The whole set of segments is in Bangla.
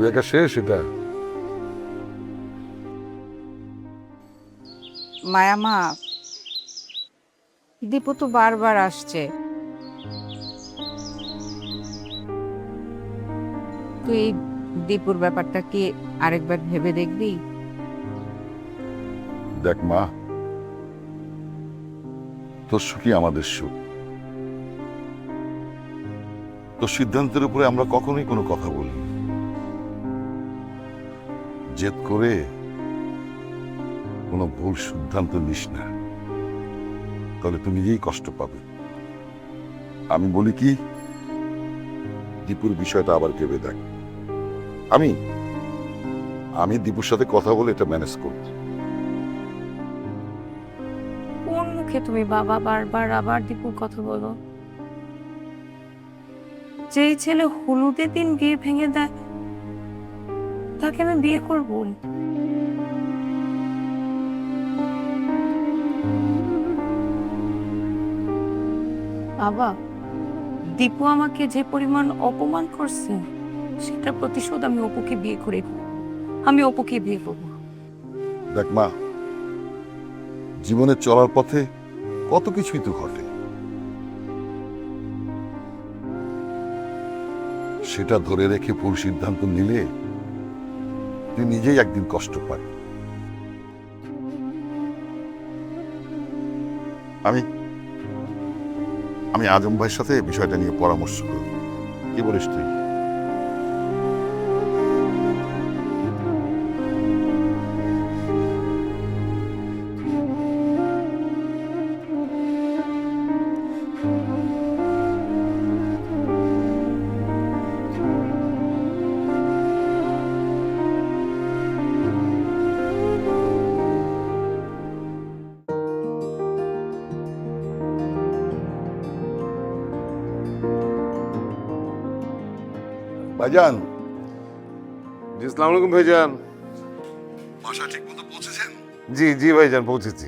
ছবি আঁকা শেষ এটা? মায়ামা, দীপু তো বারবার আসছে, তুই দীপুর ব্যাপারটা কি আরেকবার ভেবে দেখবি? দেখ মা, তোর সুখই আমাদের সুখ। তোর সিদ্ধান্তের উপরে আমরা কখনোই কোনো কথা বলি জেদ করে কোনো ভুল সিদ্ধান্ত নিস না, তাহলে তুই নিজেই কষ্ট পাবে। আমি বলি কি, দীপুর বিষয়টা আবার ভেবে দেখ। আমি আমি দীপুর সাথে কথা বলে এটা ম্যানেজ করব। কোন মুখে তুমি বাবা বারবার আবার দীপুর কথা বলো? যেই ছেলে হলুদের দিন বিয়ে ভেঙে দেয় তাকে আমি বিয়ে করবো? বাবা, দীপু আমাকে যে পরিমাণ অপমান করছে সেটার প্রতিশোধ আমি অপুকে বিয়ে করে নেব। আমি অপুকে বিয়ে করবো। দেখ মা, জীবনে চলার পথে কত কিছুই তো ঘটে, সেটা ধরে রেখে ভুল সিদ্ধান্ত নিলে তুই নিজেই একদিন কষ্ট পাবি। আমি আমি আজম ভাইয়ের সাথে বিষয়টা নিয়ে পরামর্শ করব। কি বলিস তুই? ভাইজান, জি, আসসালামু আলাইকুম ভাইজান। বাসা ঠিক মতো পৌঁছেছেন? জি জি ভাইজান, পৌঁছেছি।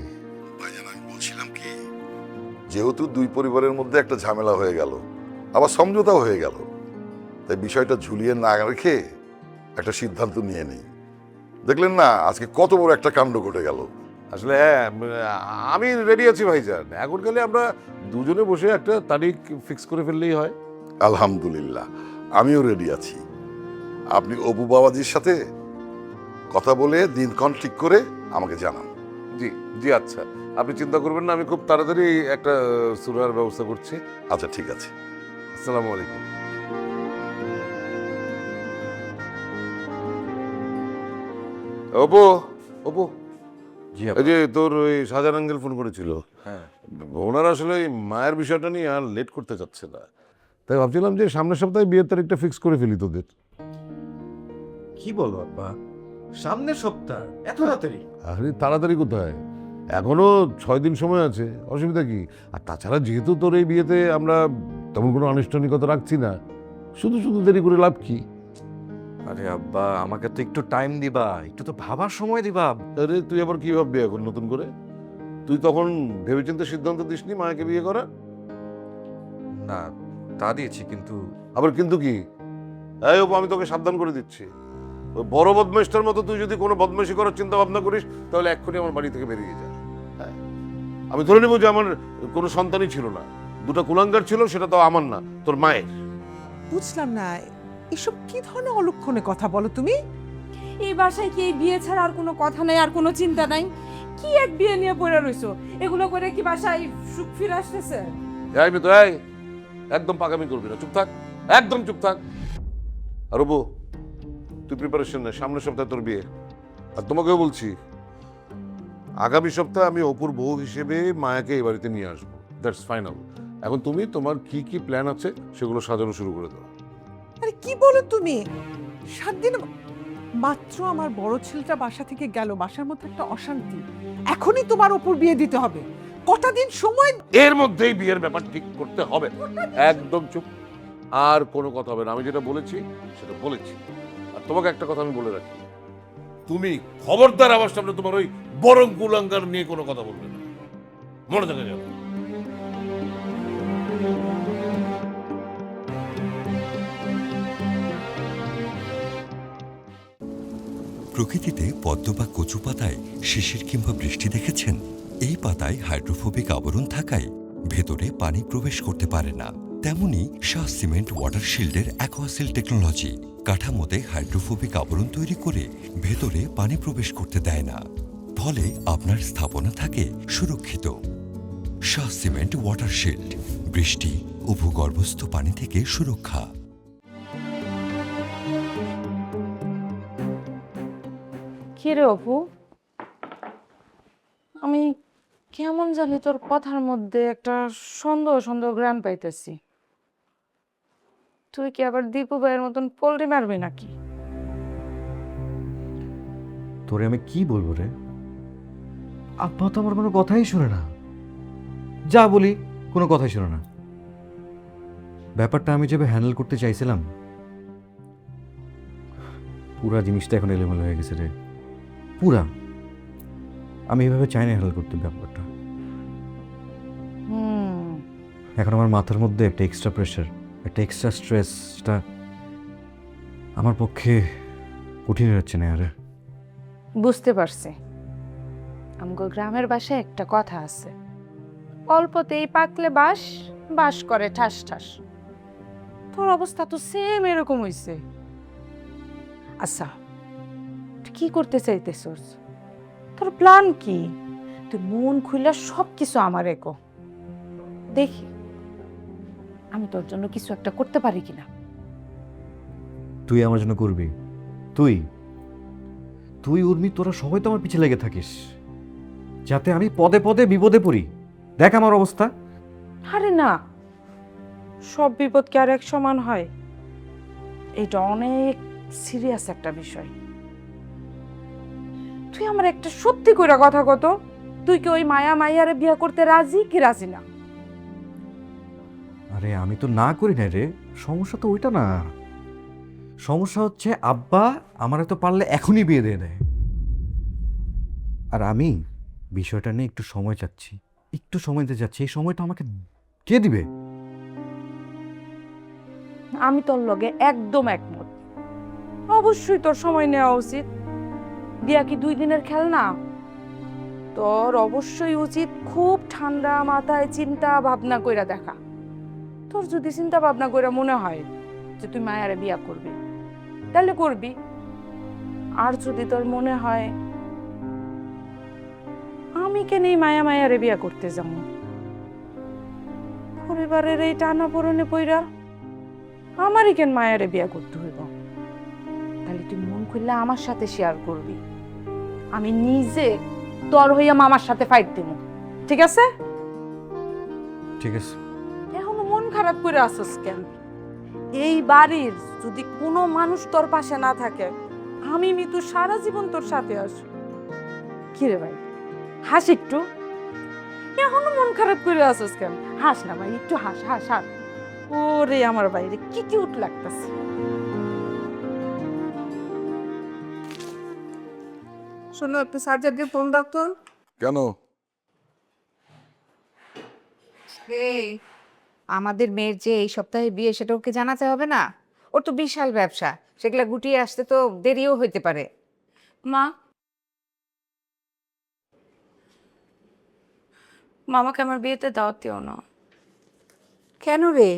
ভাইজান, আমি বলছিলাম কি, যেহেতু দুই পরিবারের মধ্যে একটা ঝামেলা হয়ে গেল, আবার সমঝোতাও হয়ে গেল, তাই বিষয়টা ঝুলিয়ে না রেখে একটা সিদ্ধান্ত নিয়ে নেই। দেখলেন না আজকে কত বড় একটা কাণ্ড ঘটে গেল। আসলে হ্যাঁ, আমি রেডি আছি ভাইজান। এখন গেলে আমরা দুজনে বসে একটা তারিখ ফিক্স করে ফেললেই হয়। আলহামদুলিল্লাহ, আমিও রেডি আছি। আপনি অপু বাবাজির সাথে কথা বলে দিনক্ষণ ঠিক করে আমাকে জানান। জি জি, আচ্ছা, আপনি চিন্তা করবেন না, আমি খুব তাড়াতাড়ি একটা সুরার ব্যবস্থা করছি। আচ্ছা, ঠিক আছে। আসসালামু আলাইকুম। অপু, অপু, জি এই যে তোর ওই শাহজাহান আঙ্কেল ফোন করেছিল। হ্যাঁ, ওনার আসলে এই মায়ের বিষয়টা নিয়ে আর লেট করতে চাচ্ছে না, তাই ভাবছিলাম যে সামনের সপ্তাহে বিয়ের তারিখটা ফিক্স করে ফেলি তোদের। কি বলো আব্বা, সামনের সপ্তাহ এত তাড়াতাড়ি? আরে তাড়াতাড়ি কোথায়, এখনো 6 দিন সময় আছে, অসুবিধা কি? আর তাছাড়া যেহেতু তোর এই বিয়েতে আমরা তেমন কোনো আনুষ্ঠানিকতা রাখছি না, শুধু শুধু দেরি করে লাভ কি? আরে আব্বা, আমাকে তো একটু টাইম দিবা, একটু তো ভাবার সময় দিবা। আরে তুই আবার কি ভাববি এখন নতুন করে? তুই তখন ভেবেচিন্তে সিদ্ধান্ত দিসনি মাকে বিয়ে করা? না, তা দিয়েছি, কিন্তু আবার কিন্তু কি? এই অপু, আমি তোকে সাবধান করে দিচ্ছি, ওই বড় বদমাইশটার মতো তুই যদি কোনো বদমাইশি করার চিন্তা ভাবনা করিস তাহলে এক্ষুনি আমার বাড়ি থেকে বেরিয়ে যা। হ্যাঁ, আমি ধরে নেবো যে আমার কোনো সন্তানই ছিল না, দুটো কুলাঙ্গার ছিল, সেটা তো আমার না, তোর মায়ের। বুঝলাম না, এসব কি ধরনের অলক্ষণে কথা বলো তুমি? এই বাসায় কি এই বিয়ে ছাড়া আর কোনো কথা নাই, আর কোনো চিন্তা নাই? কি এক বিয়ে নিয়ে পড়ে রইছো? এগুলো করে কি বাসায় সুখ ফিরে আসতেছে? এই মিতু, এই একদম পাকামি করবি না, চুপ থাক, একদম চুপ থাক। আর অপু, তুই প্রিপারেশন নে, সামনের সপ্তাহে তোর বিয়ে। আর তোমাকেও বলছি, আগামী সপ্তাহে আমি অপুর বউ হিসেবে মায়াকে এই বাড়িতে নিয়ে আসবো, দ্যাটস ফাইনাল। এখন তুমি তোমার কি কি প্ল্যান আছে সেগুলো সাজানো শুরু করে দাও। আরে কি বলো তুমি? 7 দিন মাত্র আমার বড় ছেলেটা বাসা থেকে গেল, বাসার মধ্যে একটা অশান্তি, এখনই তোমার উপর বিয়ে দিতে হবে? কটা দিন সময়? এর মধ্যেই বিয়ের ব্যাপার ঠিক করতে হবে। একদম চুপ, আর কোনো কথা হবে না। আমি যেটা বলেছি সেটা বলেছি। আর তোমাকে একটা কথা আমি বলে রাখি, তুমি খবরদার আমার সামনে তোমার ওই বরং কুলাঙ্গার নিয়ে কোনো কথা বলবে না, মনে থাকে যেন। প্রকৃতিতে পদ্ম বা কচু পাতায় শিশির কিংবা বৃষ্টি দেখেছেন? এই পাতায় হাইড্রোফোবিক আবরণ থাকায় ভেতরে পানি প্রবেশ করতে পারে না। তেমনি শাহ সিমেন্ট ওয়াটার শিল্ডের অ্যাকোয়াসিল টেকনোলজি কাঠামোতে হাইড্রোফোবিক আবরণ তৈরি করে ভেতরে পানি প্রবেশ করতে দেয় না, ফলে আপনার স্থাপনা থাকে সুরক্ষিত। শাহ সিমেন্ট ওয়াটার শিল্ড, বৃষ্টি ও ভূগর্ভস্থ পানি থেকে সুরক্ষা। কি রে অপু, আমি কেমন জানি তোর কথার মধ্যে একটা সন্দেহ সন্দেহ গ্রাম পাইতেছি। তুই কি আবার দীপু ভাইয়ের মতন পোল্ট্রি মারবি নাকি? তোরে আমি কি বলবো রে? আব্বা তো আমার কোনো কথাই শুনে না, যা বলি কোনো কথাই শুনে না। ব্যাপারটা আমি যেভাবে হ্যান্ডেল করতে চাইছিলাম, পুরা জিনিসটা এখন এলোমেলো হয়ে গেছে রে, পুরা। আমি এভাবে চাই না হ্যান্ডেল করতে ব্যাপারটা। এখন আমার মাথার মধ্যে একটা এক্সট্রা প্রেশার, একটা এক্সট্রা স্ট্রেসটা আমার পক্ষে কঠিন হচ্ছে না আরে। বুঝতে পারছি। আমগো গ্রামের বাসায় একটা কথা আছে, অল্পতেই পাকলে বাস, বাস করে ঠাস ঠাস। তোর অবস্থা তো সেম এরকম হইছে। আচ্ছা, তুই কি করতে চাইতেছস? তোর প্ল্যান কি? তুই মন খুইলা সব কিছু আমার একো দেখি, আমি তোর জন্য কিছু একটা করতে পারি কিনা। তুই আমার জন্য করবি? তুই তুই উর্মি, তোরা সবাই তো আমার পিছে লেগে থাকিস যাতে আমি পদে পদে বিপদে পড়ি। দেখ আমার অবস্থা। আরে না, সব বিপদ কি আর এক সমান হয়? এটা অনেক সিরিয়াস একটা বিষয়। তুই আমার একটা সত্যি কইরা কথা কত, তুই কি ওই মায়া মাইয়ারে বিয়ে করতে রাজি কি রাজি না? আরে আমি তো না করি না রে, সমস্যা তো ওইটা না। সমস্যা হচ্ছে আব্বা আমার তো পারলে এখনই বিয়ে দিয়ে দেয়, আর আমি বিষয়টা নিয়ে একটু সময় চাচ্ছি, একটু সময় দিতে চাচ্ছি। এই সময়টা আমাকে কে দিবে? আমি তোর লগে একদম একমত। অবশ্যই তোর সময় নেওয়া উচিত। বিয়া কি 2 দিনের খেলনা? তোর অবশ্যই উচিত খুব ঠান্ডা মাথায় চিন্তা ভাবনা কইরা দেখা। তোর যদি চিন্তা ভাবনা কইরা মনে হয় যে তুই মায়ারে বিয়া করবি, তাহলে করবি। আর যদি তোর মনে হয় আমি কেন এই মায়া মায়ারে বিয়া করতে যাবো, পরিবারের এই টানা পড়নে পইরা আমারই কেন মায়ারে বিয়া করতে হইব, তাহলে তুই মন খুললে আমার সাথে শেয়ার করবি। আমি নিজে তোর হইয়া মামার সাথে ফাইট দেব, ঠিক আছে? ঠিক আছে। এখনো মন খারাপ করে আসছ কেন? এই বাড়ির যদি কোনো মানুষ তোর পাশে না থাকে, আমি মিতু সারা জীবন তোর সাথে আসব। কি রে ভাই, হাস একটু। এখনো মন খারাপ করে আসছ কেন? হাস না ভাই, একটু হাস হাস হাস। ওরে আমার বাইরে কি কিউট লাগতাছে। শোনো, একটু সার্জার দিয়ে ফোন দাও তো। কেন? আমাদের মেয়ের যে এই সপ্তাহে বিয়ে, সেটা ওকে জানাতে হবে না? ওর তো বিশাল ব্যবসা, সেগুলা গুটিয়ে আসতে তো দেরিও হইতে পারে। মা, মামাকে আমার বিয়েতে দাওয়াত দিও না। কেন রে?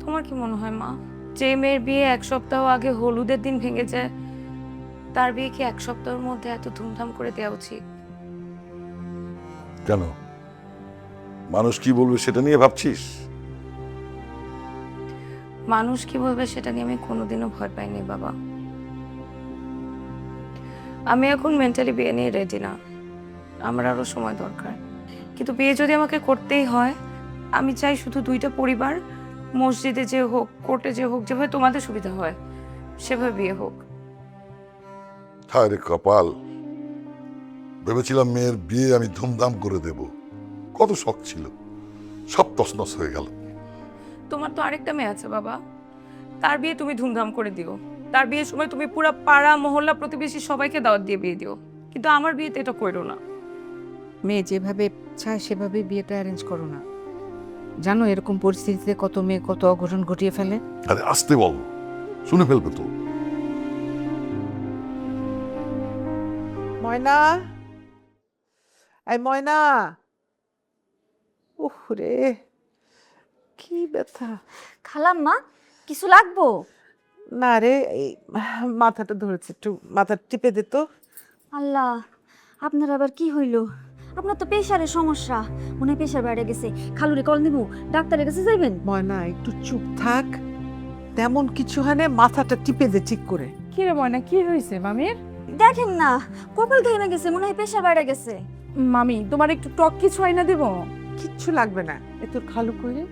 তোমার কি মনে হয় মা, যে মেয়ের বিয়ে 1 সপ্তাহ আগে হলুদের দিন ভেঙে যায়, তার বিয়ে কি 1 সপ্তাহের মধ্যে এত ধুমধাম করে দেওয়া উচিত? কেন? মানুষ কি বলবে সেটা নিয়ে ভাবছিস? মানুষ কি বলবে সেটা নিয়ে আমি কোনোদিনও ভয় পাইনি বাবা। আমি এখন মেন্টালি বিয়ে নিয়ে রেডি না, আমার আরো সময় দরকার। কিন্তু বিয়ে যদি আমাকে করতেই হয়, আমি চাই শুধু 2টা পরিবার মসজিদে যে হোক, কোর্টে যে হোক, যেভাবে তোমাদের সুবিধা হয় সেভাবে বিয়ে হোক। হায় রে কপাল, ভেবেছিলাম মেয়ের বিয়ে আমি ধুমধাম করে দেব, কত শখ ছিল, সব তছনছ হয়ে গেল। তোমার তো আরেকটা মেয়ে আছে বাবা, তার বিয়ে তুমি ধুমধাম করে দিও। তার বিয়ের সময় তুমি পুরো পাড়া মহল্লা প্রতিবেশী সবাইকে দাওয়াত দিয়ে বিয়ে দিও, কিন্তু আমার বিয়েতে এটা করো না। মেয়ে যেভাবে চায় সেভাবে বিয়েটা অ্যারেঞ্জ করো না। জানো এরকম পরিস্থিতিতে কত মেয়ে কত অঘটন ঘটিয়ে ফেলে। আরে আসতে বল, শুনে ফেলবে তো। ময়না, এই ময়না, উহ রে, কি ব্যথা। খালাম্মা কিছু লাগবো? না রে, এই মাথাটা ধরেছে, একটু মাথা টিপে দে তো। আল্লাহ, আপনার আবার কি হইল? আপনার তো প্রেশারের সমস্যা, মনে হয় প্রেশার বেড়ে গেছে। খালুরে কল দিব, ডাক্তারের কাছে যাইবেন? ময়না একটু চুপ থাক, তেমন কিছু হয় না, মাথাটা টিপে দে ঠিক করে। কি রে ময়না, কি হয়েছে মামির? দেখেন না, কপাল ঘেমে গেছে, মনে হয় প্রেশার বেড়ে গেছে। মামি, তোমার একটু টক কিছু আইনা দেব? কিচ্ছু লাগবে না, এ তোর খালু কইরে।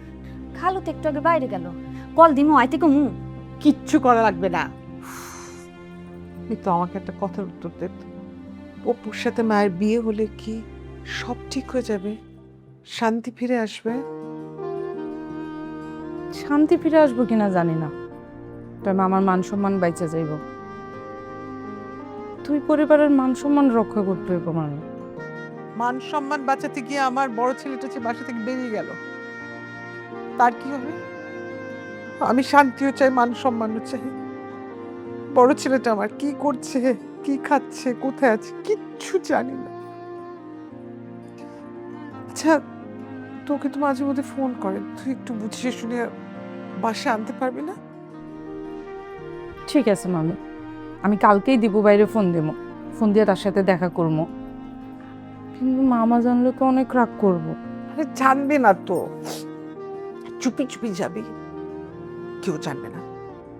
খালু তো একটু আগে বাইরে গেল, কল দিমু আইতে কমু? কিচ্ছু করা লাগবে না। এই তো আমাকে একটা কথার উত্তর দে। অপুর সাথে মায়ের বিয়ে হলে কি সব ঠিক হয়ে যাবে? শান্তি ফিরে আসবে? শান্তি ফিরে আসবো কিনা জানি না, তবে আমার মান সম্মান বাইচা যাইব। তুই পরিবারের মান সম্মান রক্ষা করতে হইব মানে। মান সম্মান বাঁচাতে গিয়ে আমার বড় ছেলেটা যে বাসা থেকে বেরিয়ে গেল, তার কি হবে? আমি শান্তিও চাই, মান সম্মানও চাই। বড় ছেলেটা আমার কি করছে, কি খাচ্ছে, কোথায় আছে, কিচ্ছু জানি না। আচ্ছা, তোকে তো মাঝে মধ্যে ফোন করে, তুই একটু বুঝিয়ে শুনে বাসায় আনতে পারবি না? ঠিক আছে মামি, আমি কালকেই দীপু বাইরে ফোন দেবো, ফোন দিয়ে তার সাথে দেখা করবো। কিন্তু মামা জানলে তো অনেক রাগ করবো। আরে জানবে না তো, চুপি চুপি যাবি, কেউ জানবে না।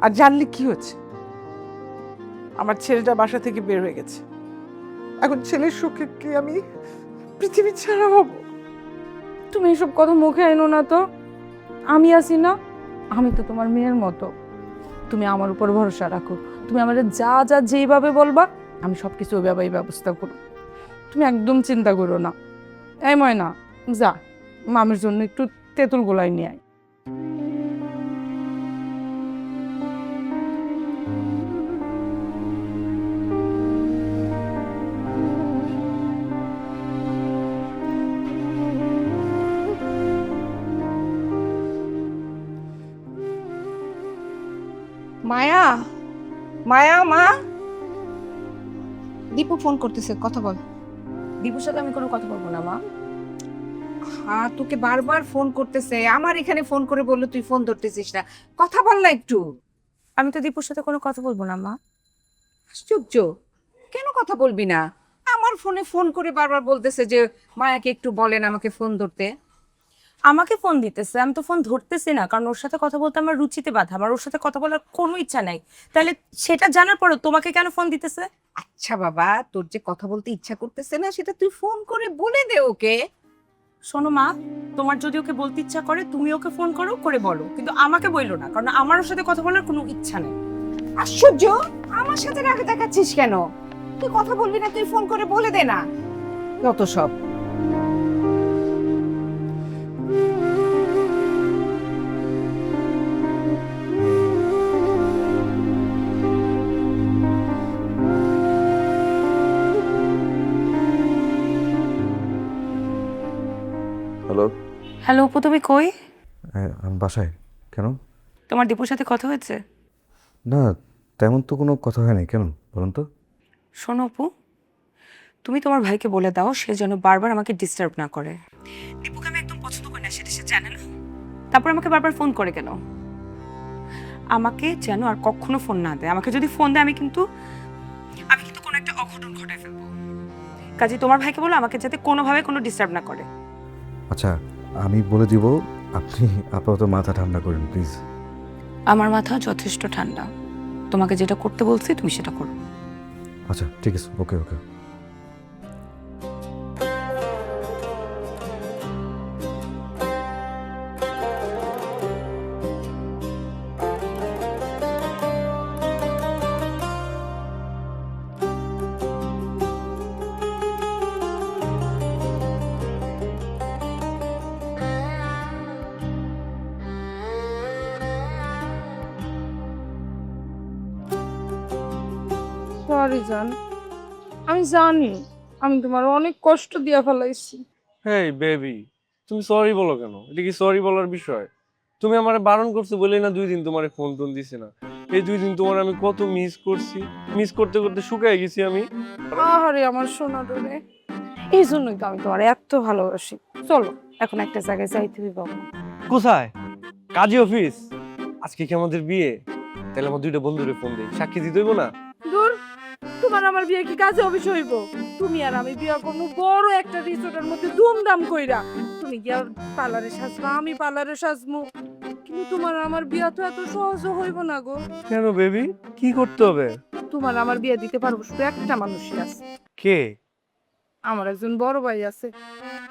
আর জানলে কি হচ্ছে? আমার ছেলেটা বাসা থেকে বের হয়ে গেছে, এখন ছেলের সুখে কি আমি পৃথিবী ছাড়া হব? তুমি এসব কথা মুখে এনো না তো, আমি আছি না, আমি তো তোমার মেয়ের মতো। তুমি আমার উপর ভরসা রাখো, তুমি আমাদের যা যা যেইভাবে বলবা আমি সব কিছু ওইভাবেই ব্যবস্থা করব। তুমি একদম চিন্তা করো না। এই ময়না, যা মামির জন্য একটু তেঁতুল গোলাই নিয়ে আয়। মায়া, মায়া, মা। দীপু ফোন করতেছে, কথা বল। দীপুর সাথে আমি কোনো কথা বলবো না মা। হ্যাঁ, তোকে বারবার ফোন করতেছে, আমার এখানে ফোন করে বললো তুই ফোন ধরতেছিস না, কথা বল না একটু। আমি তো দীপুর সাথে কোনো কথা বলবো না মা। আশ্চর্য, কেন কথা বলবি না? আমার ফোনে ফোন করে বারবার বলতেছে যে মায়াকে একটু বলেন আমাকে ফোন ধরতে। আমাকে ফোন দিতেছে, আমি তো ফোন ধরতেছি না, কারণ ওর সাথে কথা বলতে আমার রুচিতে বাধা, আমার ওর সাথে কথা বলার কোনো ইচ্ছা নাই। তাহলে সেটা জানার পরে তোমাকে কেন ফোন দিতেছে? আচ্ছা বাবা, তোর যে কথা বলতে ইচ্ছা করতেছে না সেটা তুই ফোন করে বলে দে ওকে। শোনো মা, তোমার যদি ওকে বলতে ইচ্ছা করে তুমি ওকে ফোন করো, করে বলো, কিন্তু আমাকে বললো না, কারণ আমার ওর সাথে কথা বলার কোনো ইচ্ছা নেই। আশ্চর্য, আমার সাথে রাগে দেখাচ্ছিস কেন? তুই কথা বলবি না, তুই ফোন করে বলে দে না। যত সব। হ্যালো, হ্যালো অপু, তুমি কই? আমি বাসায়। কেন? তোমার দীপুর সাথে কথা হয়েছে? না, তেমন তো কোনো কথা হয় নাই। কেন বলুন তো? শোনো অপু, তুমি তোমার ভাইকে বলে দাও সে যেন বারবার আমাকে ডিস্টার্ব না করে। দীপুকে আমি একদম পছন্দ করি না, সেটা সে জানে না। তারপর আমাকে বারবার ফোন করে কেন? আমাকে যেন আর কখনো ফোন না দেয়। আমাকে যদি ফোন দেয় আমি কিন্তু কোনো একটা অঘটন ঘটায় ফেলবো। কাজে তোমার ভাইকে বলো আমাকে যাতে কোনোভাবে কোনো ডিস্টার্ব না করে। আচ্ছা, আমি বলে দিব। আপনি আপাতত মাথা ঠান্ডা করেন প্লিজ। আমার মাথা যথেষ্ট ঠান্ডা, তোমাকে যেটা করতে বলছি তুমি সেটা করো। আচ্ছা ঠিক আছে, ওকে ওকে। সরি জান, আমি জানি আমি তোমার অনেক কষ্ট দিয়া ফেলাইছি। হেই বেবি, তুমি সরি বলো কেন? এটা কি সরি বলার বিষয়? তুমি আমারে বারণ করছো বলেই না 2 দিন তোমারে ফোন টোন দিছে না। এই 2 দিন তোমার আমি কত মিস করছি, মিস করতে করতে শুকায় গেছি আমি। আরে আমার সোনা রে, এই জন্যই তো আমি তোমার এত ভালোবাসি। চলো এখন একটা জায়গায় যাইতে হবে বাবা। কোথায়? কাজী অফিস? আজকে কি আমাদের বিয়ে? তাহলে আমার 2টা বন্ধুরে ফোন দেই, সাক্ষী দিতে হইব না? দূর, তোমার আমার বিয়ে কি কাজে অফিস হইব? তুমি আর আমি বিয়ে করবো বড় একটা রিসোর্টের মধ্যে ধুমধাম কইরা। তুমি কি আর পার্লারে সাজবা, আমি পার্লারে সাজমু। কিন্তু তোমার আমার বিয়ে তো এত সহজ হইব না গো। কেন বেবি, কি করতে হবে? তোমার আমার বিয়ে দিতে পারবো শুধু একটা মানুষই আছে। কে? আমার একজন বড় ভাই আছে,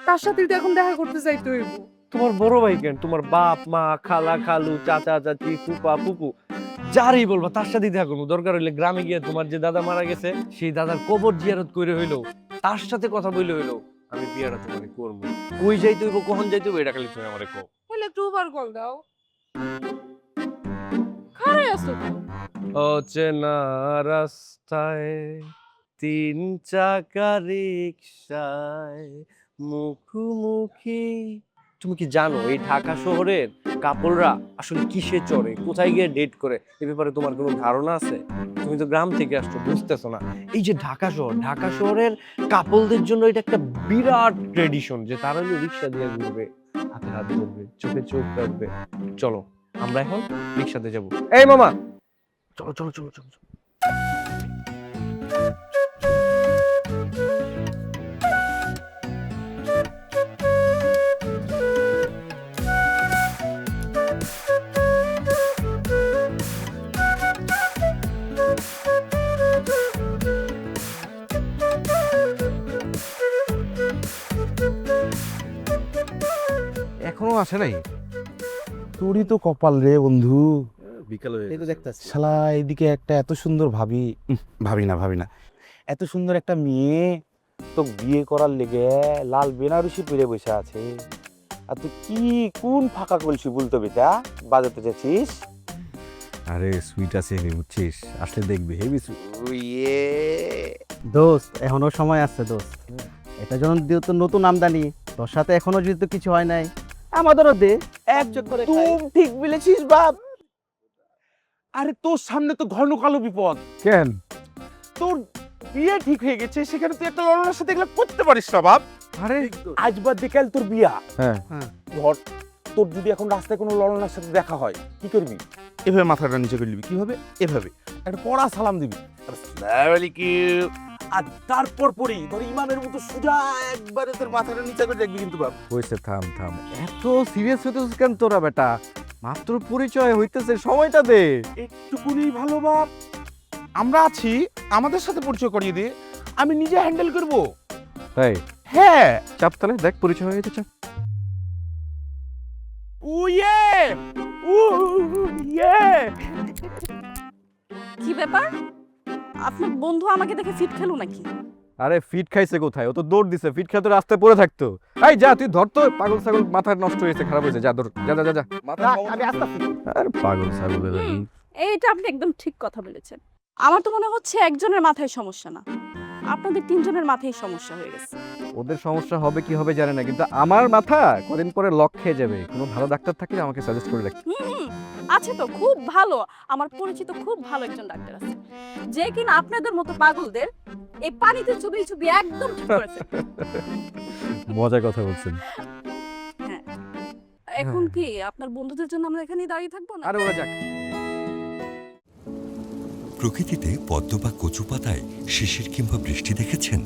তার সাথে তো এখন দেখা করতে যাইতে হইব। তোমার বড় ভাই কেন? তোমার বাপ মা, খালা খালু, চাচা চাচি, ফুপা ফুপু যারই বলবা তার সাথে দেখা করবো। দরকার হইলে গ্রামে গিয়ে তোমার যে দাদা মারা গেছে সেই দাদার কবর জিয়ারত করে হইলো, তার সাথে কথা বইলে হইলো আমি বিয়েটা তোমাকে করবো। কই যাইতে হইব, কখন যাইতে হইব, এটা খালি তুমি আমারে কও। বলে একটু ওভার কল দাও। খারাই আছো অচেনা রাস্তায় 3 চাকা রিকশায় মুখোমুখি। তুমি কি জানো এই ঢাকা শহরের কাপড়রা আসলে কিসে চড়ে, কোথায় গিয়ে ডেট করে, এ ব্যাপারে তোমার কোনো ধারণা আছে? তুমি তো গ্রাম থেকে আসছো, বুঝতেছো না। এই যে ঢাকা শহর, ঢাকা শহরের কাপলদের জন্য এটা একটা বিরাট ট্রেডিশন যে তারা রিক্সা দিয়ে ঘুরবে, হাতে হাত ধরবে, চোখে চোখ রাখবে। চলো আমরা এখন রিক্সাতে যাবো। এই মামা, চলো চলো চলো চলো চলো। এখনো আসে নাই? তোরই তো কপাল রে বন্ধু। বিকাল হয়ে এই তো দেখতেছি শালা এদিকে একটা এত সুন্দর ভাবি না এত সুন্দর একটা মেয়ে তো বিয়ে করার লেগে লাল বেনারসি পরে বসে আছে। আর তুই কি কোন ফাঁকা কলসি বলতো বেটা বাজাতে যাচ্ছিস? আরে সুইট আছে বুঝছিস, আসলে দেখবি হেভি দোস্ত এখনো সময় আছে দোস্ত, এটা যখন যেহেতু নতুন আমদানি, তোর সাথে এখনো যেহেতু কিছু হয় নাই, আমাদেরও দে একজন করে খাই। তুই ঠিক বলেছিস বাপ। আরে তোর সামনে তো ঘন কালো বিপদ। কেন? তোর বিয়ে ঠিক হয়ে গেছে, সেখানে তুই একটা লড়নের সাথে এগুলো করতে পারিস না বাপ। আরে আজ বাদ বিকাল তোর বিয়া। হ্যাঁ ধর তোর যদি এখন রাস্তায় কোনো লড়নের সাথে দেখা হয় কি করবি? এভাবে মাথাটা নিচে করে নিবি। কিভাবে? এভাবে একটা পড়া সালাম দিবি, আসসালামু আলাইকুম। আর তারপর পরেই তোর ইমামের মতো সোজা একবারে তোর মাথাটা নিচে করে দেখবি কিন্তু বাপ। হয়েছে, থাম থাম, এত সিরিয়াস হইতেছিস কেন তোরা বেটা? মাত্র পরিচয় হইতেছে, সময়টা দে। একটুকুনি ভালো বাপ, আমরা আছি, আমাদের সাথে পরিচয় করিয়ে দে, আমি নিজে হ্যান্ডেল করব। তাই হ্যাঁ চাপ, তাহলে দেখ পরিচয় হয়ে গেছে, চাপ। উইয়ে উইয়ে। কি ব্যাপার? আপনার বন্ধু আমাকে দেখে ফিট খেলো নাকি? আরে ফিট খাইছে কোথায়? ও তো দৌড় দিছে, ফিট খেলে তো রাস্তায় পড়ে থাকতো। এই যা, তুই ধর তো, পাগল ছাগল মাথা নষ্ট হয়েছে, খারাপ হয়েছে, যা ধর, যা যা যা যা। আমি আসতেছি। আরে পাগল ছাগল এইটা আপনি একদম ঠিক কথা বলেছেন। আমার তো মনে হচ্ছে একজনের মাথায় সমস্যা না, আপনাদের 3 জনের মাথায় সমস্যা হয়ে গেছে। ওদের সমস্যা হবে কি হবে জানে না, কিন্তু আমার মাথা কদিন পরে লক খেয়ে যাবে। কোনো ভালো ডাক্তার থাকলে আমাকে সাজেস্ট করে রাখ। আছে তো, খুব ভালো, আমার পরিচিত খুব ভালো একজন ডাক্তার আছে যে কিনা আপনাদের মতো পাগলদের এই পানিতে চুবিয়ে চুবিয়ে একদম ঠিক করেছে। মজার কথা বলছেন। হ্যাঁ, এখন কি আপনার বন্ধুদের জন্য আমরা এখানেই দাঁড়িয়ে থাকবো না? আরে ওরা যাক। প্রকৃতিতে পদ্ম বা কচু পাতায় শিশির কিংবা বৃষ্টি দেখেছেন?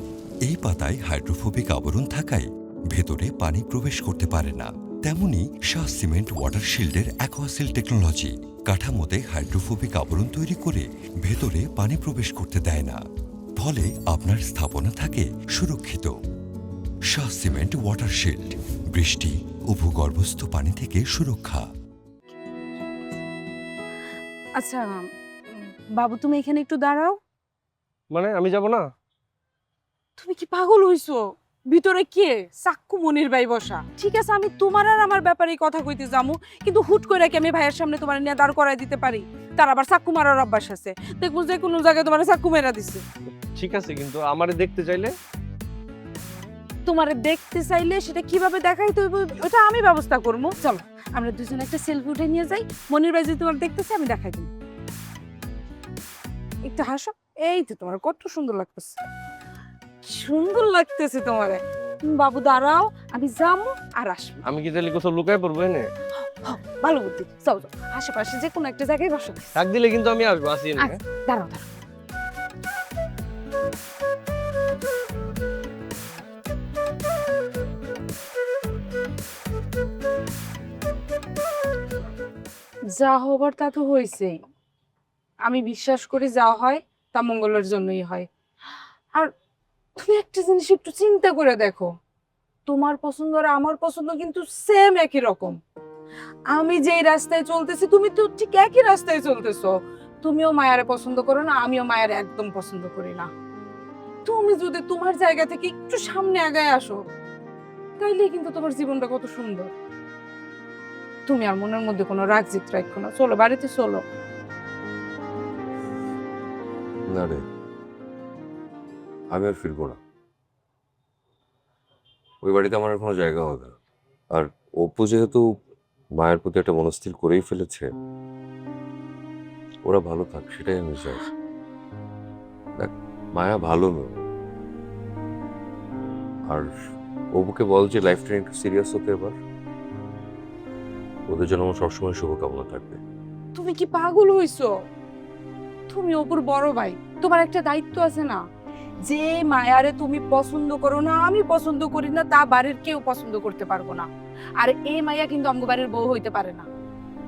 এই পাতায় হাইড্রোফোবিক আবরণ থাকায় ভেতরে পানি প্রবেশ করতে পারে না। তেমনি শাহ সিমেন্ট ওয়াটার শিল্ডের অ্যাকোয়াসিল টেকনোলজি কাঠামোতে হাইড্রোফোবিক আবরণ তৈরি করে ভেতরে পানি প্রবেশ করতে দেয় না, ফলে আপনার স্থাপনা থাকে সুরক্ষিত। শাহ সিমেন্ট ওয়াটার শিল্ড, বৃষ্টি ও ভূগর্ভস্থ পানি থেকে সুরক্ষা। আচ্ছা বাবু, তুমি এখানে একটু দাঁড়াও। মানে আমি যাব না? তুমি কি পাগল হইছো? ভিতরে কে? চাক্কু মনির ভাই বসা। ঠিক আছে, আমি তোমার আর আমার ব্যাপারে কথা কইতে যামু, কিন্তু হুট করে কি আমি ভাইয়ের সামনে তোমার নিয়ে দাঁড় করাই দিতে পারি? তার আবার চাক্কু মারার অভ্যাস আছে, দেখবো যে কোনো জায়গায় তোমার চাক্কু মেরা দিছে। ঠিক আছে, কিন্তু আমারে দেখতে চাইলে? তোমারে দেখতে চাইলে সেটা কিভাবে দেখাইতে হইব ওটা আমি ব্যবস্থা করবো। চলো আমরা দুজনে একটা সেলফি উঠে নিয়ে যাই, মনির ভাই যদি তোমার দেখতেছে আমি দেখাই দিই। একটু হাসো। এই তো তোমার কত সুন্দর লাগতেছে, সুন্দর লাগতেছে তোমার। বাবু দাঁড়াও, আমি যাবো আর আসবো। আমি কি তাহলে কোথাও লুকায় পড়বো এনে? ভালো বুদ্ধি, যাও যাও, আশেপাশে যে কোনো একটা জায়গায় বসো। ডাক দিলে কিন্তু আমি আসবো, আসি না। আচ্ছা, দাঁড়াও দাঁড়াও। যা হবার তা তো হয়েছেই। আমি বিশ্বাস করি যা হয় তা মঙ্গলের জন্যই হয়। আর তুমি একটা জিনিস একটু চিন্তা করে দেখো, তোমার পছন্দ আর আমার পছন্দ কিন্তু সেম একই রকম। আমি যেই রাস্তায় চলতেছি তুমি তো ঠিক একই রাস্তায় চলতেছো। তুমিও মায়ারে পছন্দ করো না, আমিও মায়ারে একদম পছন্দ করি না। তুমি যদি তোমার জায়গা থেকে একটু সামনে আগায় আসো তাইলে কিন্তু তোমার জীবনটা কত সুন্দর। তুমি আর মনের মধ্যে কোনো রাগ জিত রাখো না, চলো বাড়িতে চলো। না রে, আমি আর ফিরবো না। ওই বাড়িতে আমার আর কোনো জায়গা হবে না। আর অপু যেহেতু মায়ের প্রতি একটা মনস্থির করেই ফেলেছে, ওরা ভালো থাক সেটাই আমি চাই। দেখ, মায়া ভালো মেয়ে। আর অপুকে বল যে লাইফটা একটু সিরিয়াস হতে, এবার ওদের জন্য আমার সবসময় শুভকামনা থাকবে। তুমি কি পাগল হইছো? তুমি অপুর বড় ভাই, তোমার একটা দায়িত্ব আছে না? যে মায়ারে তুমি পছন্দ করো না, আমি পছন্দ করি না, তা বাড়ির কেউ পছন্দ করতে পারবো না। আর এই মায়া কিন্তু আমগো বাড়ির বউ হইতে পারে না।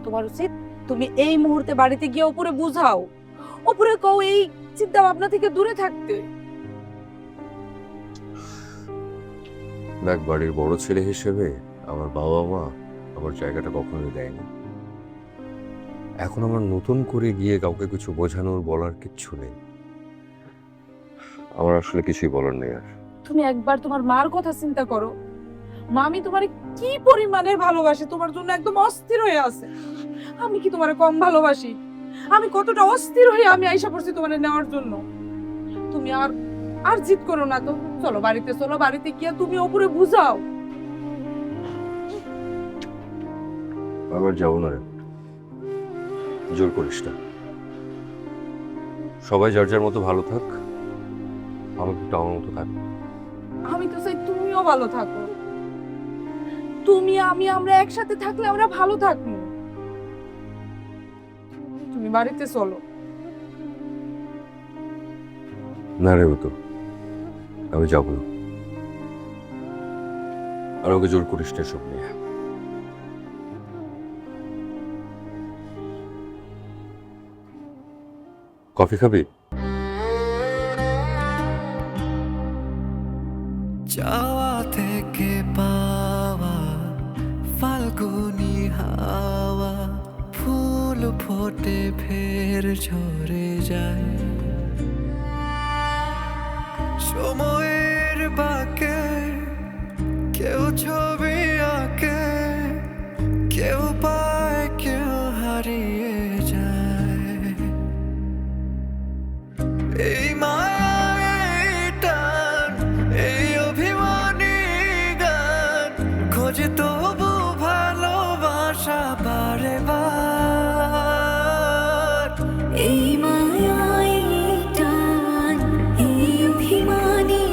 তোমার উচিত তুমি এই মুহূর্তে বাড়িতে গিয়ে উপরে বুঝাও, উপরে কও এই চিন্তা ভাবনা থেকে দূরে থাকতে। দেখ, বাড়ির বড় ছেলে হিসেবে আমার বাবা মা আমার জায়গাটা কখনোই দেয়নি। এখন আমার নতুন করে গিয়ে কাউকে কিছু বোঝানোর বলার কিচ্ছু নেই। আমার আসলে কিছুই বলার নেই আর। তুমি একবার তোমার মার কথা চিন্তা করো। মামি তোমারে কি পরিমাণের ভালোবাসে, তোমার জন্য একদম অস্থির হয়ে আছে। আমি কি তোমারে কম ভালোবাসি? আমি কতটা অস্থির হয়ে আমি আইসা পড়ছি তোমারে নেওয়ার জন্য। তুমি আর আর জিদ করো না তো, চলো বাড়িতে চলো, বাড়িতে গিয়ে তুমি ওপরে বুঝাও। আবার যাবো না রে, জোর করিস না। সবাই যার যার মতো ভালো থাক, আমাকে একটু আমার মতো থাক। আমি তো চাই তুমিও ভালো থাকো। তুমি আমি আমরা একসাথে থাকলে আমরা ভালো থাকবো। তুমি বাড়িতে চলো। না রে, তো আমি যাবো না। আর ওকে জোর করিস না সব নিয়ে। কফি খাবি? চাওয়া থেকে পাওয়া ফাল্গুনি হাওয়া, ফুল ফোটে ফের ঝরে যায়। সময়ের বাঁকে কেউ ছবি আঁকে, কেউ পায় কেউ হারিয়ে যায়। এই মায়া, এই টান, এই অভিমানী গান খোঁজে তবু ভালোবাসা বারে বার। এই মায়া, এই টান, এই অভিমানী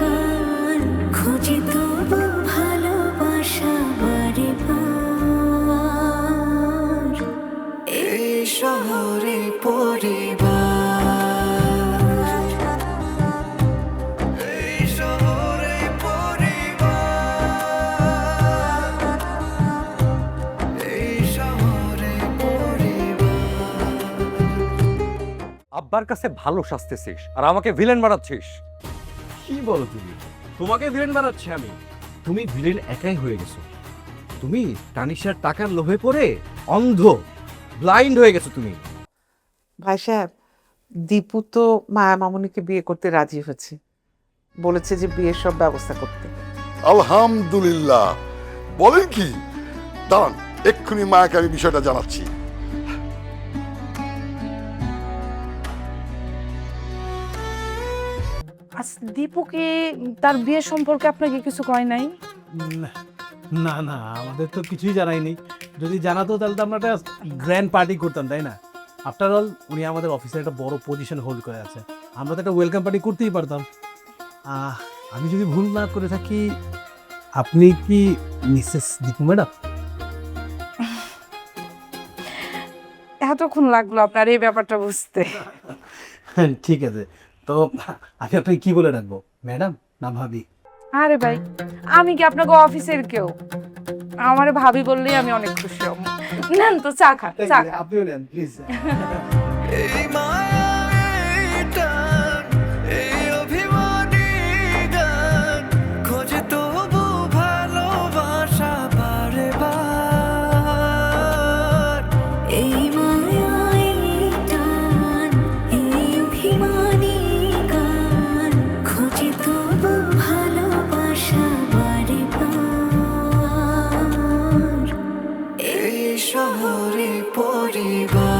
গান খোঁজে তবু ভালোবাসা বারে বার। এই শহরে পরিবার, এই শহরে পরিবার, এই শহরে পরিবার। আব্বার কাছে ভালো সাজতেছিস আর আমাকে ভিলেন বানাচ্ছিস। কি বলো তুমি? তোমাকে ভিলেন বানাচ্ছি আমি? তুমি ভিলেন একাই হয়ে গেছো। তুমি তানিশার টাকার লোভে পড়ে অন্ধ, ব্লাইন্ড হয়ে গেছো তুমি। ভাই সাহেব, দীপু তো মায়া মামুনিকে বিয়ে করতে রাজি হয়েছে, বলেছে যে বিয়ের সব ব্যবস্থা করতে। আলহামদুলিল্লাহ। বলেন কি? দাঁড়ান, এক্ষুনি মায়াকে আমি বিষয়টা জানাচ্ছি। আচ্ছা, দীপুকে তার বিয়ে সম্পর্কে আপনাকে কিছু কয় নাই? না না, আমাদের তো কিছুই জানায়নি। যদি জানাতো তাহলে তো আমরা একটা গ্র্যান্ড পার্টি করতাম, তাই না? আফটার অল উনি আমাদের অফিসে একটা বড় পজিশন হোল্ড করে আছে, আমরা তো একটা ওয়েলকাম পার্টি করতেই পারতাম। আমি যদি ভুল না করে থাকি, আপনি কি মিসেস দীপু ম্যাডাম? এতক্ষণ লাগলো আপনার এই ব্যাপারটা বুঝতে। ঠিক আছে, তো আমি আপনাকে কি বলে রাখবো, ম্যাডাম না ভাবি? আরে ভাই, আমি কি আপনাকে অফিসের কেউ? আমার ভাবি বললেই আমি অনেক খুশি হব। নেন তো চা খান, চা খান। আপনিও নেন প্লিজ। এই মায়া এই টান এই অভিমানী গান খোঁজে তবু ভালোবাসা বারে বার। এই মায়া এই টান এই অভিমানী গান খোঁজে তবু ভালোবাসা বারে বার। এই শহরে পরিবার